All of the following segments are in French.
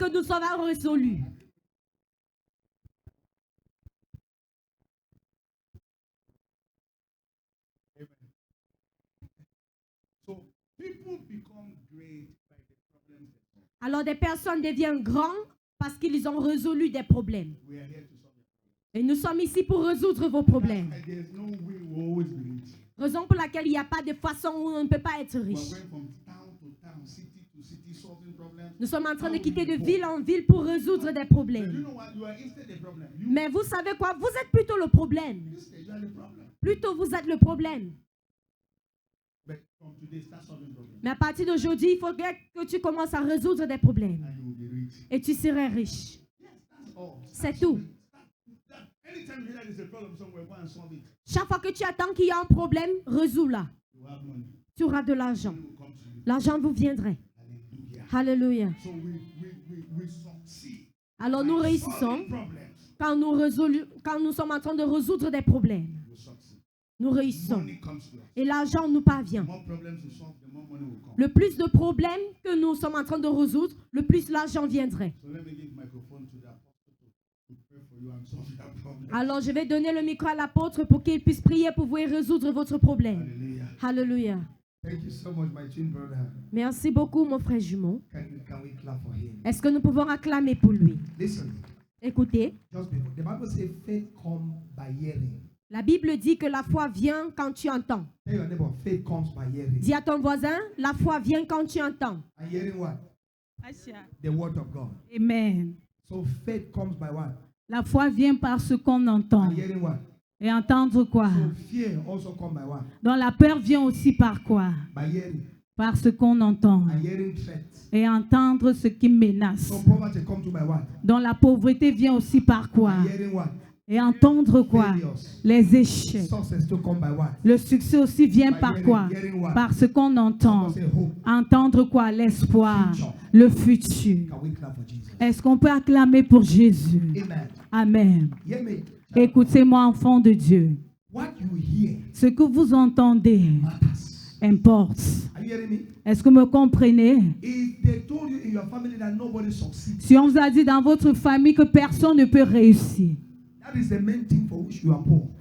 que nous sommes résolus. Alors des personnes deviennent grandes parce qu'ils ont résolu des problèmes. Et nous sommes ici pour résoudre vos problèmes. Raison pour laquelle il n'y a pas de façon où on ne peut pas être riche. Nous sommes en train de quitter de ville en ville pour résoudre des problèmes. Mais vous savez quoi? Vous êtes plutôt le problème. Plutôt vous êtes le problème. Mais à partir d'aujourd'hui, il faudrait que tu commences à résoudre des problèmes. Et tu serais riche. C'est tout. Chaque fois que tu attends qu'il y a un problème, résous-la. Tu auras de l'argent. L'argent vous viendrait. Alléluia. Alors nous réussissons quand nous sommes en train de résoudre des problèmes. Nous réussissons. Et l'argent nous parvient. Le plus de problèmes que nous sommes en train de résoudre, le plus l'argent viendrait. Alors je vais donner le micro à l'apôtre pour qu'il puisse prier pour vous et résoudre votre problème. Alléluia. Merci beaucoup, mon frère jumeau. Est-ce que nous pouvons acclamer pour lui? Écoutez. La Bible dit que la foi vient quand tu entends. Dis à ton voisin, la foi vient quand tu entends. Amen. La foi vient par ce qu'on entend. Et entendre quoi? Donc la peur vient aussi par quoi? Par ce qu'on entend. Et entendre ce qui menace. Donc la pauvreté vient aussi par quoi? Et entendre quoi? Les échecs. Le succès aussi vient par quoi? Par ce qu'on entend. Entendre quoi? L'espoir. Le futur. Est-ce qu'on peut acclamer pour Jésus? Amen. Écoutez-moi, enfants de Dieu. Ce que vous entendez importe. Est-ce que vous me comprenez? Si on vous a dit dans votre famille que personne ne peut réussir,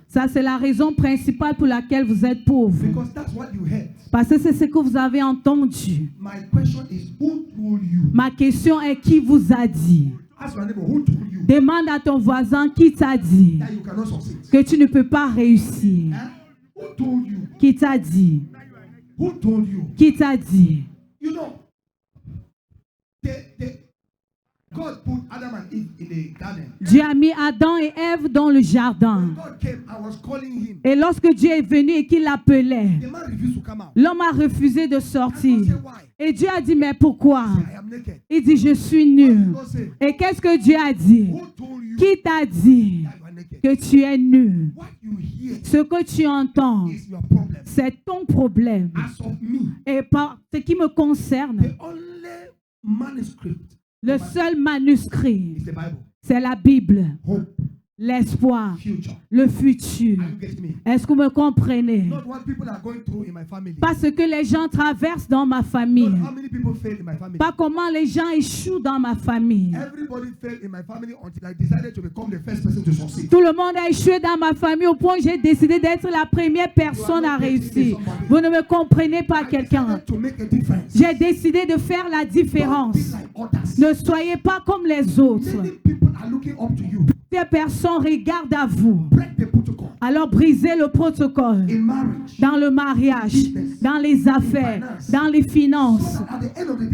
ça c'est la raison principale pour laquelle vous êtes pauvre. Parce que c'est ce que vous avez entendu. Ma question est, qui vous a dit? Demande à ton voisin qui t'a dit que tu ne peux pas réussir. Qui t'a dit? Qui t'a dit? Dieu a mis Adam et Ève dans le jardin. Et lorsque Dieu est venu et qu'il l'appelait, l'homme a refusé de sortir. Et Dieu a dit, mais pourquoi? Il dit, je suis nu. Et qu'est-ce que Dieu a dit? Qui t'a dit que tu es nu? Ce que tu entends, c'est ton problème. Et par ce qui me concerne, le seul manuscrit, c'est la Bible. L'espoir, le futur. Est-ce que vous me comprenez? Pas ce que les gens traversent dans ma famille. Pas comment les gens échouent dans ma famille. Tout le monde a échoué dans ma famille au point où j'ai décidé d'être la première personne à réussir. Vous ne me comprenez pas, quelqu'un? J'ai décidé de faire la différence. Ne soyez pas comme les autres. Ces personnes regardent à vous. Alors brisez le protocole dans le mariage, dans les affaires, dans les finances.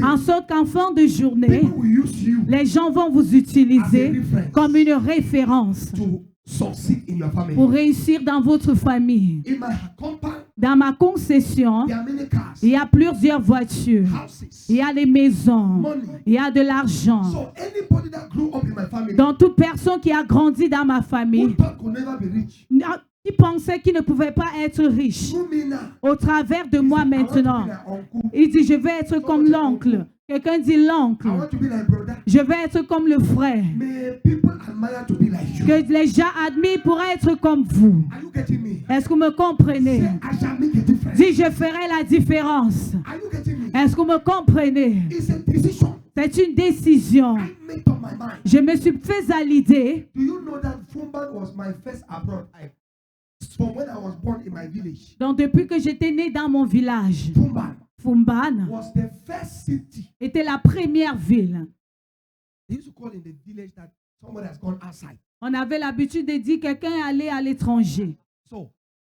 En sorte qu'en fin de journée, les gens vont vous utiliser comme une référence pour réussir dans votre famille. Dans ma concession, il y a plusieurs voitures, il y a des maisons, il y a de l'argent. Donc toute personne qui a grandi dans ma famille, qui pensait qu'il ne pouvait pas être riche, au travers de moi maintenant, il dit, je vais être comme l'oncle. Quelqu'un dit l'oncle. Je vais être comme le frère. Que les gens admirent pour être comme vous. Est-ce que vous me comprenez? Dis, je ferai la différence. Est-ce que vous me comprenez? C'est une décision. I made up my mind. Je me suis fait à l'idée. Do you know that Fumban was my first abroad? From when I was born in my village. Donc depuis que j'étais né dans mon village, Fumban was the first city. Était la première ville. They used to call in the village that somebody has gone outside. On avait l'habitude de dire quelqu'un est allé à l'étranger. So,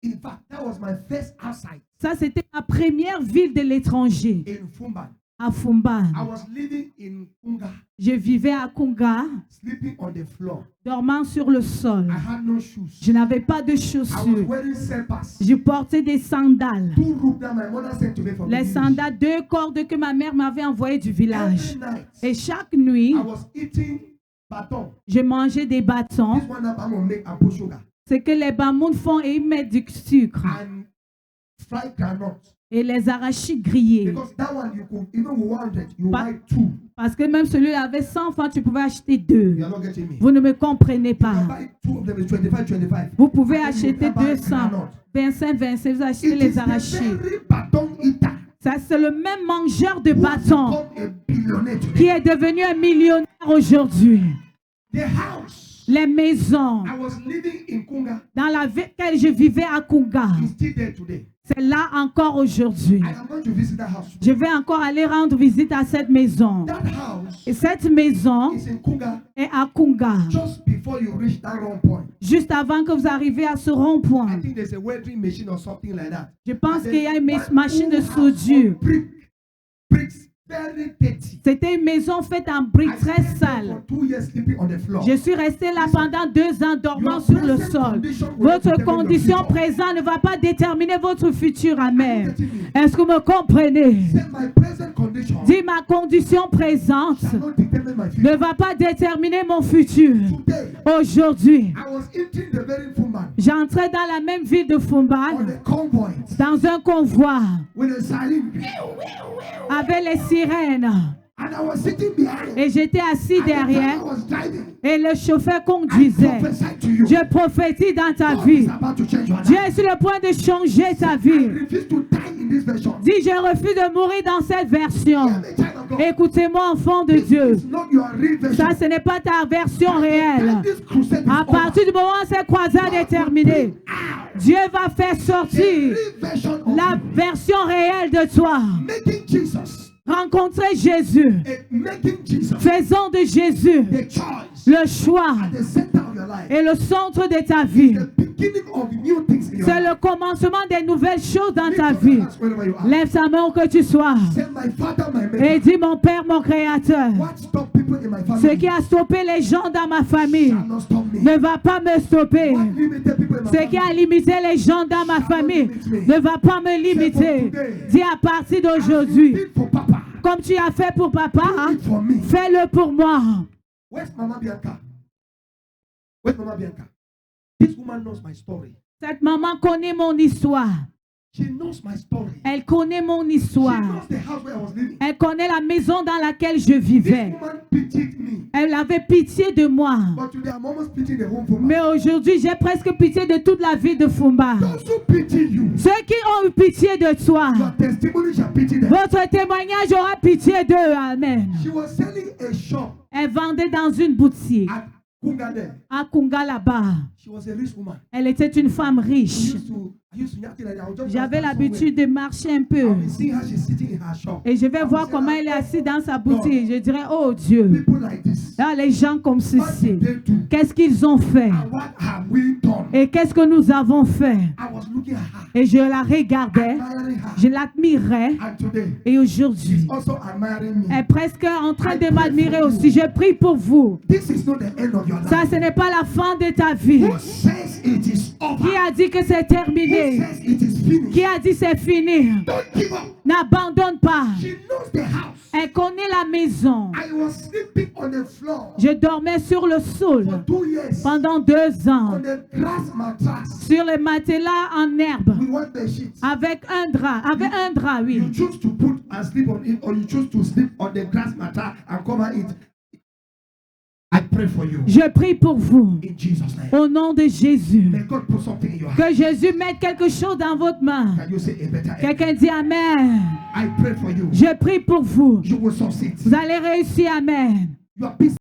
in fact, that was my first outside. Ça, c'était ma première ville de l'étranger. In Fumban. À Fumban. I was living in Kunga. Je vivais à Kunga. Sleeping on the floor. Dormant sur le sol. I had no shoes. Je n'avais pas de chaussures. I was wearing slippers. Je portais des sandales. 2 roues that my mother sent to me from Les the sandales, 2 cordes que ma mère m'avait envoyées du village. Every night, et chaque nuit, I was eating bâton. Je mangeais des bâtons. This one that I'm gonna make and put sugar. C'est que les bamoun font et ils mettent du sucre. And fried groundnuts. Et les arachides grillés. Because that one you could, even with 100, you buy 2. Parce que même celui-là avait 100 francs, tu pouvais acheter 2. You are not getting me. Vous ne me comprenez pas. You can buy 2 of them, it's 25. Vous pouvez And then acheter you can buy 200, groundnut. 25, vous achetez It les is the arachides. very baton eater Ça, c'est le même mangeur de who has bâtons become a billionaire today. qui est devenu un millionnaire aujourd'hui. The house Les maisons I was living in Kunga dans laquelle je vivais à Kunga, is still there today. c'est là encore aujourd'hui. I am going to visit that house. Je vais encore aller rendre visite à cette maison. That house Et cette maison is in Kunga est à Kunga, just before you reach that wrong point. juste avant que vous arriviez à ce rond-point. I think there's a welding machine or something like that. Je pense And qu'il y a then une one machine de house soudure. of bricks, very dirty. C'était une maison faite en briques I très stayed there sales. for 2 years sleeping on the floor. Je suis restée là pendant 2 ans dormant Your sur le present sol. condition will Votre determine your condition future. présente ne va pas déterminer votre futur. Amen. Are you getting me? Est-ce que vous me comprenez? Say my present condition Dis ma condition présente shall not determine my ne future. va pas déterminer mon futur. Today, Aujourd'hui, I was eating the very Fumban j'entrais dans la même ville de on Fumban, a convoy dans un convoi, with a siren. avec les sirènes. And I was sitting behind. Et j'étais assis And the derrière. driver was driving. Et le chauffeur I conduisait. prophesy to you. Je prophétise dans ta God vie. is about to change your Dieu life. est sur le point de changer ta I vie. refuse to die in this version. Dis, je refuse de mourir dans cette version. Hear me, child of God. Écoutez-moi, enfant de This Dieu. is not your real version. Ça, ce n'est pas ta version réelle. When this crusade is À partir du moment où cette croisade est terminée, Dieu va faire over, sortir the real version of la you. version réelle de toi. Making Jesus. Rencontrer Jésus. Making Jesus Faisons de Jésus the choice le choix at the center of your life. et le centre de ta vie. The beginning of new things in your C'est life. le commencement des nouvelles choses dans ta Lift your vie. hands wherever you are. Lève ta main où que tu sois. Say, my Father, my Et Maker. dis, mon Père, mon Créateur, What stop people in my ce family qui a stoppé les gens dans ma famille shall not stop me. ne va pas me stopper. What limited people in my Ce qui a family limité les gens dans ma famille ne va pas me limiter. Dis à partir d'aujourd'hui, did for Papa. comme tu as fait pour papa, Do it for me. fais-le pour moi. Where's Mama Bianca? Where's Mama Bianca? This woman knows my story. Cette maman connaît mon histoire. She knows my story. Elle connaît mon She histoire. knows the house where I was living. Elle connaît la maison dans laquelle je This vivais. woman pitied me. Elle avait pitié de moi. But today I'm almost pitying the whole woman. Mais aujourd'hui, j'ai presque pitié de toute la vie de Fumba. Those who pity you, Ceux qui ont eu pitié de toi, your testimony shall pity them. votre témoignage aura pitié d'eux. Amen. She was selling a shop Elle vendait dans une boutique at Kunga there. à Kunga là-bas. She was a rich woman. Elle était une femme riche. I used to like that. I would just J'avais pass by l'habitude de marcher un peu. somewhere. I'll be seeing her, she's sitting in her shop. Et je vais voir comment elle est assise dans sa boutique. Je dirais, oh Dieu, People like this. là, les gens comme What ceci, did they do? qu'est-ce qu'ils ont fait? And what have we done? Et qu'est-ce que nous avons fait? I was looking at her, Et je la regardais, admiring her. je l'admirais. And today, Et aujourd'hui, she's also admiring me. elle est presque en train de m'admirer aussi. Je prie pour vous. This is not the end of your Ça, life. ce n'est pas la fin de ta vie. Who says it is over? Qui a dit que c'est Who terminé? says it is finished? Qui a dit c'est fini? Don't give up. N'abandonne pas. She knows the house. Elle connaît la maison. I was sleeping on the floor Je dormais sur le sol for 2 years pendant 2 ans on the grass mattress sur les matelas en herbe with one bed sheet. avec un drap, oui. You choose to put and sleep on it, or you choose to sleep on the grass mattress and cover it. I Je prie pour vous. Au nom de Jésus. Que Jésus mette quelque chose dans votre main. Quelqu'un dit Amen. Je prie pour vous. Vous allez réussir. Amen.